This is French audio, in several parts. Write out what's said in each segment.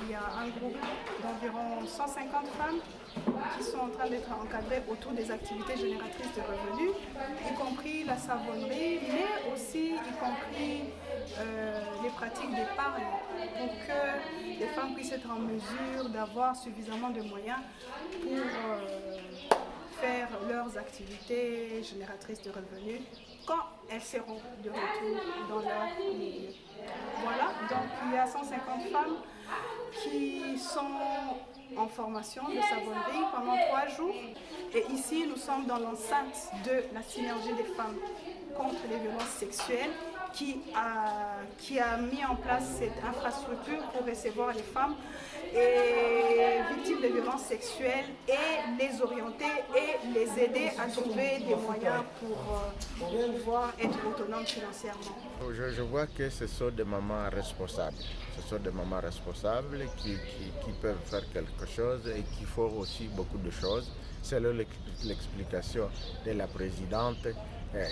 il y a un groupe d'environ 150 femmes qui sont en train d'être encadrées autour des activités génératrices de revenus, y compris la savonnerie, mais aussi y compris les pratiques d'épargne pour que les femmes puissent être en mesure d'avoir suffisamment de moyens pour faire leurs activités génératrices de revenus quand elles seront de retour dans leur milieu. Voilà, donc il y a 150 femmes qui sont en formation de savonnerie pendant 3 jours. Et ici, nous sommes dans l'enceinte de la synergie des femmes contre les violences sexuelles qui a mis en place cette infrastructure pour recevoir les femmes victimes de violences sexuelles et les orienter et les aider à trouver des moyens pour pouvoir être autonomes financièrement. Je vois que ce sont des mamans responsables. Ce sont des mamans responsables qui peuvent faire quelque chose et qui font aussi beaucoup de choses. C'est l'explication de la présidente.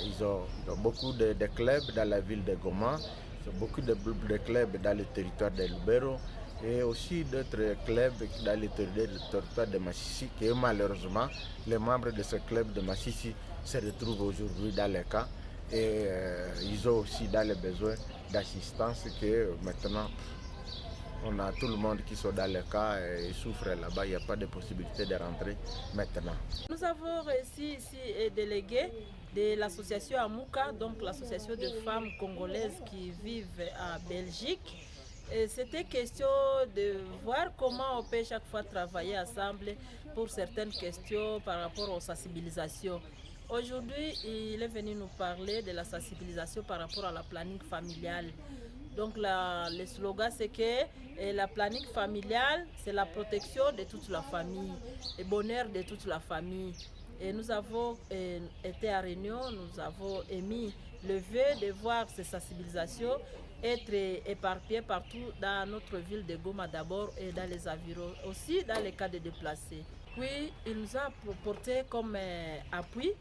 Ils ont beaucoup de clubs dans la ville de Goma, beaucoup de clubs dans le territoire de Lubero et aussi d'autres clubs dans le territoire de Massissi, que malheureusement, les membres de ce club de Massissi se retrouvent aujourd'hui dans le cas et ils ont aussi dans le besoin d'assistance que maintenant on a tout le monde qui sont dans le cas et souffrent là-bas, il n'y a pas de possibilité de rentrer maintenant. Nous avons réussi ici délégué de l'association Amouka, donc l'association de femmes congolaises qui vivent en Belgique. C'était question de voir comment on peut chaque fois travailler ensemble pour certaines questions par rapport aux sensibilisations. Aujourd'hui, il est venu nous parler de la sensibilisation par rapport à la planning familiale. Donc le slogan c'est que la planning familiale, c'est la protection de toute la famille, le bonheur de toute la famille. Et nous avons été à Réunion, nous avons émis le vœu de voir ces sensibilisations être éparpillées partout dans notre ville de Goma d'abord et dans les environs, aussi dans les cas de déplacés. Puis il nous a porté comme appui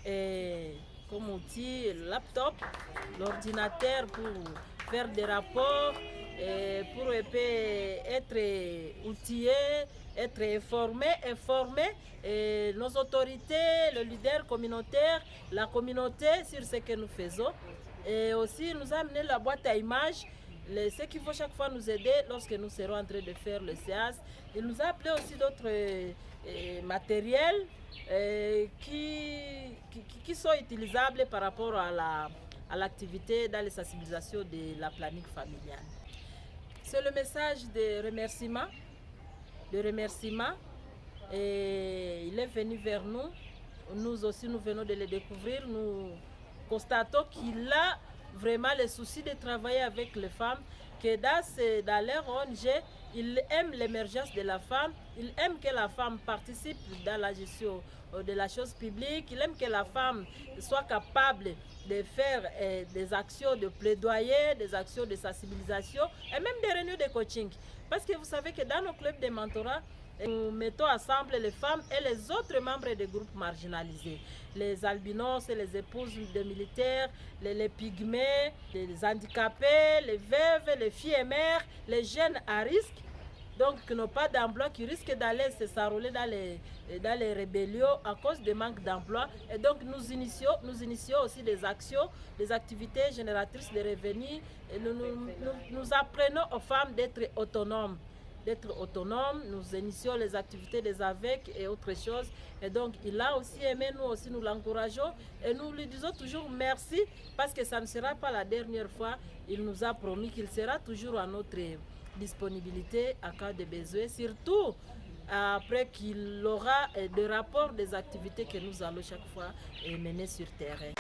et comme outil le laptop, l'ordinateur pour faire des rapports, pour être outillés, être informés, nos autorités, le leader communautaire, la communauté sur ce que nous faisons. Et aussi nous a amené la boîte à images, ce qu'il faut chaque fois nous aider lorsque nous serons en train de faire le séance. Il nous a appelé aussi d'autres matériels qui sont utilisables par rapport à l'activité dans les sensibilisations de la planning familiale. C'est le message de remerciement, et il est venu vers nous. Nous aussi, nous venons de le découvrir. Nous constatons qu'il a vraiment le souci de travailler avec les femmes, que dans leur ONG, il aime l'émergence de la femme, il aime que la femme participe dans la gestion de la chose publique, il aime que la femme soit capable de faire des actions de plaidoyer, des actions de sensibilisation et même des réunions de coaching. Parce que vous savez que dans nos clubs de mentorat, nous mettons ensemble les femmes et les autres membres des groupes marginalisés. Les albinos, les épouses de militaires, les pygmées, les handicapés, les veuves, les filles et mères, les jeunes à risque, donc qui n'ont pas d'emploi, qui risquent d'aller se s'enrôler dans les rébellions à cause du manque d'emploi. Et donc nous initions aussi des actions, des activités génératrices de revenus. Et nous apprenons aux femmes d'être autonomes. Nous initions les activités des AVEC et autres choses. Et donc il a aussi aimé, nous aussi nous l'encourageons et nous lui disons toujours merci parce que ça ne sera pas la dernière fois. Il nous a promis qu'il sera toujours à notre disponibilité à cas de besoin, surtout après qu'il aura des rapports des activités que nous allons chaque fois mener sur terrain.